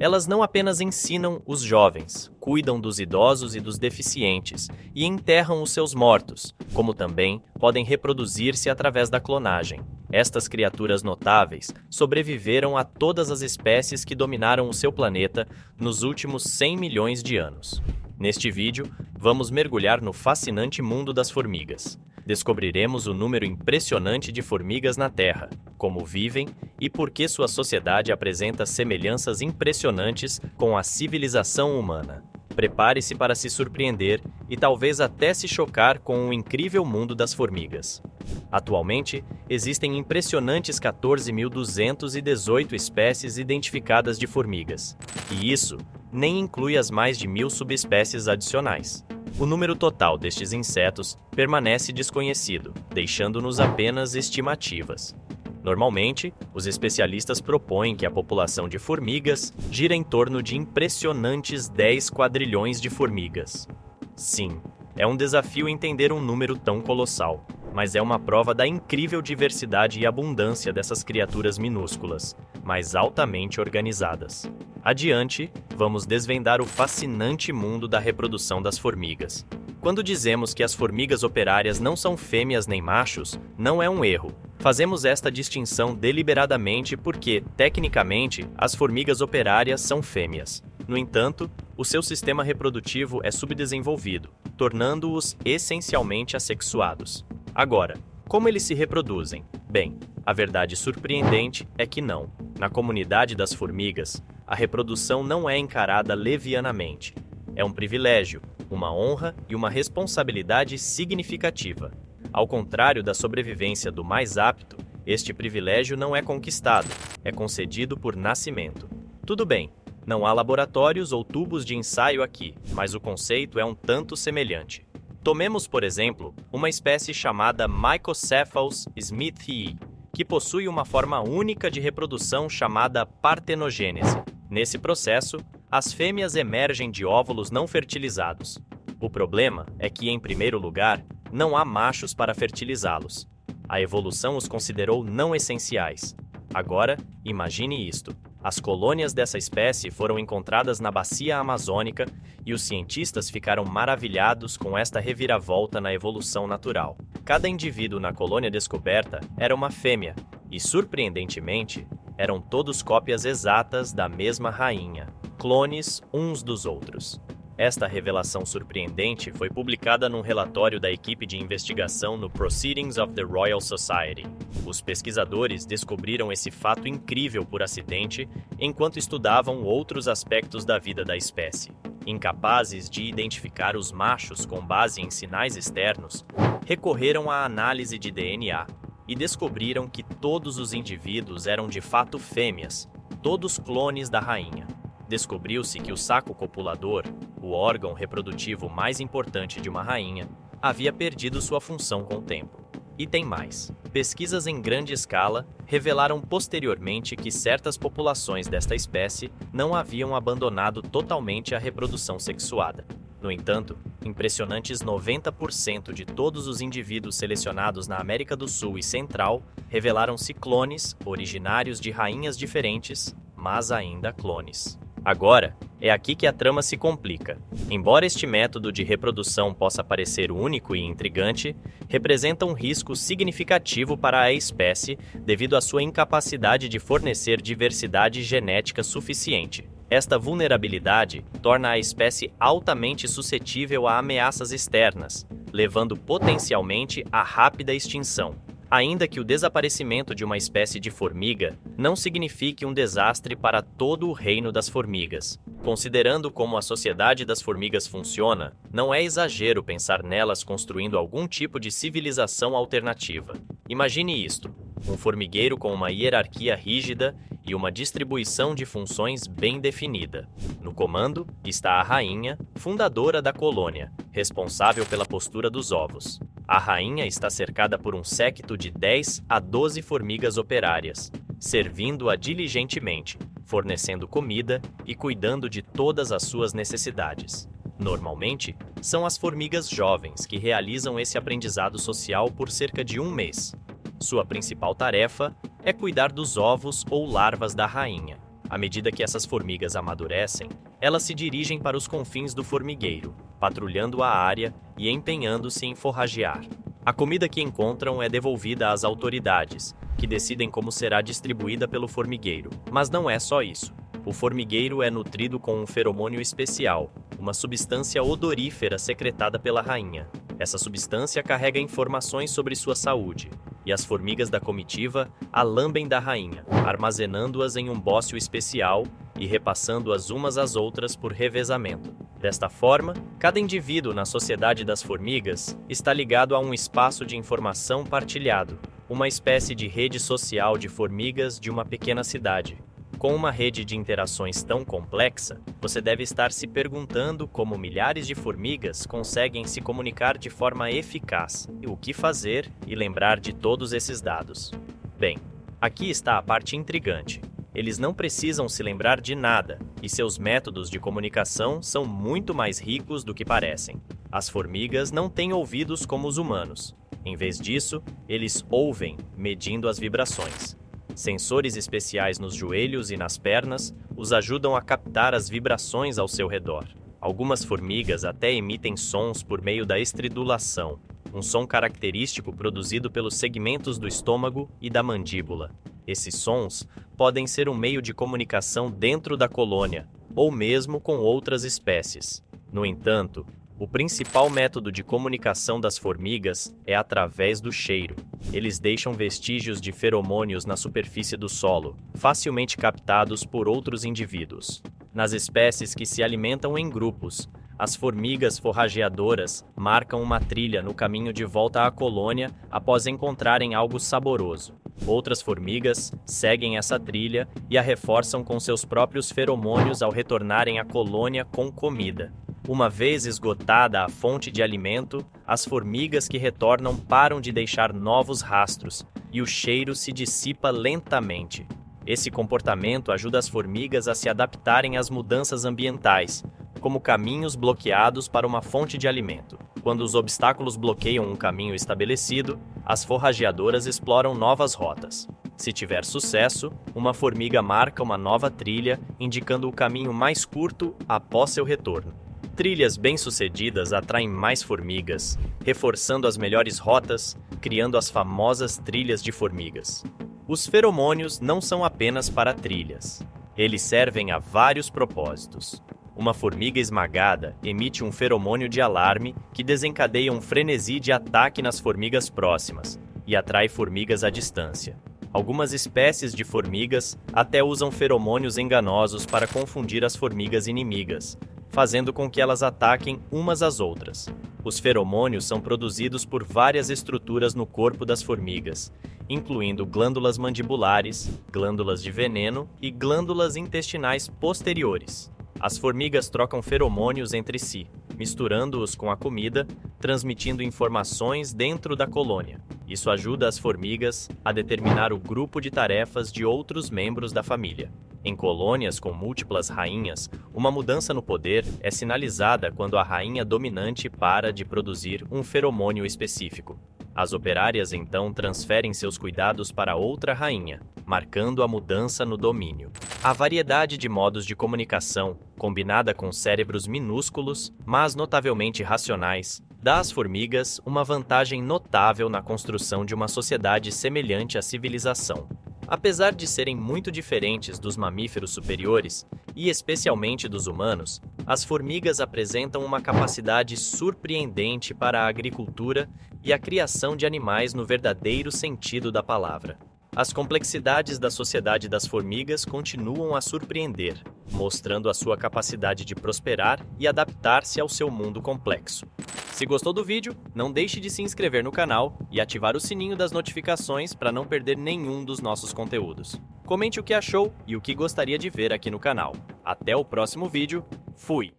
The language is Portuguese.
Elas não apenas ensinam os jovens, cuidam dos idosos e dos deficientes e enterram os seus mortos, como também podem reproduzir-se através da clonagem. Estas criaturas notáveis sobreviveram a todas as espécies que dominaram o seu planeta nos últimos 100 milhões de anos. Neste vídeo, vamos mergulhar no fascinante mundo das formigas. Descobriremos o número impressionante de formigas na Terra, como vivem e por que sua sociedade apresenta semelhanças impressionantes com a civilização humana. Prepare-se para se surpreender e talvez até se chocar com o incrível mundo das formigas. Atualmente, existem impressionantes 14.218 espécies identificadas de formigas, e isso nem inclui as mais de 1.000 subespécies adicionais. O número total destes insetos permanece desconhecido, deixando-nos apenas estimativas. Normalmente, os especialistas propõem que a população de formigas gira em torno de impressionantes 10 quadrilhões de formigas. Sim, é um desafio entender um número tão colossal, mas é uma prova da incrível diversidade e abundância dessas criaturas minúsculas, mas altamente organizadas. Adiante, vamos desvendar o fascinante mundo da reprodução das formigas. Quando dizemos que as formigas operárias não são fêmeas nem machos, não é um erro. Fazemos esta distinção deliberadamente porque, tecnicamente, as formigas operárias são fêmeas. No entanto, o seu sistema reprodutivo é subdesenvolvido, tornando-os essencialmente assexuados. Agora, como eles se reproduzem? Bem, a verdade surpreendente é que não. Na comunidade das formigas, a reprodução não é encarada levianamente. É um privilégio, uma honra e uma responsabilidade significativa. Ao contrário da sobrevivência do mais apto, este privilégio não é conquistado, é concedido por nascimento. Tudo bem, não há laboratórios ou tubos de ensaio aqui, mas o conceito é um tanto semelhante. Tomemos, por exemplo, uma espécie chamada Mycocephalus smithii, que possui uma forma única de reprodução chamada partenogênese. Nesse processo, as fêmeas emergem de óvulos não fertilizados. O problema é que, em primeiro lugar, não há machos para fertilizá-los. A evolução os considerou não essenciais. Agora, imagine isto. As colônias dessa espécie foram encontradas na bacia amazônica e os cientistas ficaram maravilhados com esta reviravolta na evolução natural. Cada indivíduo na colônia descoberta era uma fêmea e, surpreendentemente, eram todos cópias exatas da mesma rainha, clones uns dos outros. Esta revelação surpreendente foi publicada num relatório da equipe de investigação no Proceedings of the Royal Society. Os pesquisadores descobriram esse fato incrível por acidente enquanto estudavam outros aspectos da vida da espécie. Incapazes de identificar os machos com base em sinais externos, recorreram à análise de DNA e descobriram que todos os indivíduos eram de fato fêmeas, todos clones da rainha. Descobriu-se que o saco copulador, o órgão reprodutivo mais importante de uma rainha, havia perdido sua função com o tempo. E tem mais. Pesquisas em grande escala revelaram posteriormente que certas populações desta espécie não haviam abandonado totalmente a reprodução sexuada. No entanto, impressionantes 90% de todos os indivíduos selecionados na América do Sul e Central revelaram-se clones originários de rainhas diferentes, mas ainda clones. Agora, é aqui que a trama se complica. Embora este método de reprodução possa parecer único e intrigante, representa um risco significativo para a espécie devido à sua incapacidade de fornecer diversidade genética suficiente. Esta vulnerabilidade torna a espécie altamente suscetível a ameaças externas, levando potencialmente à rápida extinção. Ainda que o desaparecimento de uma espécie de formiga não signifique um desastre para todo o reino das formigas. Considerando como a sociedade das formigas funciona, não é exagero pensar nelas construindo algum tipo de civilização alternativa. Imagine isto: um formigueiro com uma hierarquia rígida e uma distribuição de funções bem definida. No comando está a rainha, fundadora da colônia, responsável pela postura dos ovos. A rainha está cercada por um séquito de 10 a 12 formigas operárias, servindo-a diligentemente, fornecendo comida e cuidando de todas as suas necessidades. Normalmente, são as formigas jovens que realizam esse aprendizado social por cerca de um mês. Sua principal tarefa é cuidar dos ovos ou larvas da rainha. À medida que essas formigas amadurecem, elas se dirigem para os confins do formigueiro, patrulhando a área e empenhando-se em forragear. A comida que encontram é devolvida às autoridades, que decidem como será distribuída pelo formigueiro. Mas não é só isso. O formigueiro é nutrido com um feromônio especial, uma substância odorífera secretada pela rainha. Essa substância carrega informações sobre sua saúde, e as formigas da comitiva a lambem da rainha, armazenando-as em um bócio especial e repassando-as umas às outras por revezamento. Desta forma, cada indivíduo na sociedade das formigas está ligado a um espaço de informação partilhado, uma espécie de rede social de formigas de uma pequena cidade. Com uma rede de interações tão complexa, você deve estar se perguntando como milhares de formigas conseguem se comunicar de forma eficaz, e o que fazer e lembrar de todos esses dados. Bem, aqui está a parte intrigante. Eles não precisam se lembrar de nada, e seus métodos de comunicação são muito mais ricos do que parecem. As formigas não têm ouvidos como os humanos. Em vez disso, eles ouvem, medindo as vibrações. Sensores especiais nos joelhos e nas pernas os ajudam a captar as vibrações ao seu redor. Algumas formigas até emitem sons por meio da estridulação, um som característico produzido pelos segmentos do estômago e da mandíbula. Esses sons podem ser um meio de comunicação dentro da colônia, ou mesmo com outras espécies. No entanto, o principal método de comunicação das formigas é através do cheiro. Eles deixam vestígios de feromônios na superfície do solo, facilmente captados por outros indivíduos. Nas espécies que se alimentam em grupos, as formigas forrageadoras marcam uma trilha no caminho de volta à colônia após encontrarem algo saboroso. Outras formigas seguem essa trilha e a reforçam com seus próprios feromônios ao retornarem à colônia com comida. Uma vez esgotada a fonte de alimento, as formigas que retornam param de deixar novos rastros e o cheiro se dissipa lentamente. Esse comportamento ajuda as formigas a se adaptarem às mudanças ambientais, como caminhos bloqueados para uma fonte de alimento. Quando os obstáculos bloqueiam um caminho estabelecido, as forrageadoras exploram novas rotas. Se tiver sucesso, uma formiga marca uma nova trilha, indicando o caminho mais curto após seu retorno. Trilhas bem-sucedidas atraem mais formigas, reforçando as melhores rotas, criando as famosas trilhas de formigas. Os feromônios não são apenas para trilhas. Eles servem a vários propósitos. Uma formiga esmagada emite um feromônio de alarme que desencadeia um frenesi de ataque nas formigas próximas e atrai formigas à distância. Algumas espécies de formigas até usam feromônios enganosos para confundir as formigas inimigas, fazendo com que elas ataquem umas às outras. Os feromônios são produzidos por várias estruturas no corpo das formigas, incluindo glândulas mandibulares, glândulas de veneno e glândulas intestinais posteriores. As formigas trocam feromônios entre si, misturando-os com a comida, transmitindo informações dentro da colônia. Isso ajuda as formigas a determinar o grupo de tarefas de outros membros da família. Em colônias com múltiplas rainhas, uma mudança no poder é sinalizada quando a rainha dominante para de produzir um feromônio específico. As operárias então transferem seus cuidados para outra rainha, marcando a mudança no domínio. A variedade de modos de comunicação, combinada com cérebros minúsculos, mas notavelmente racionais, dá às formigas uma vantagem notável na construção de uma sociedade semelhante à civilização. Apesar de serem muito diferentes dos mamíferos superiores, e especialmente dos humanos, as formigas apresentam uma capacidade surpreendente para a agricultura e a criação de animais no verdadeiro sentido da palavra. As complexidades da sociedade das formigas continuam a surpreender, mostrando a sua capacidade de prosperar e adaptar-se ao seu mundo complexo. Se gostou do vídeo, não deixe de se inscrever no canal e ativar o sininho das notificações para não perder nenhum dos nossos conteúdos. Comente o que achou e o que gostaria de ver aqui no canal. Até o próximo vídeo. Fui!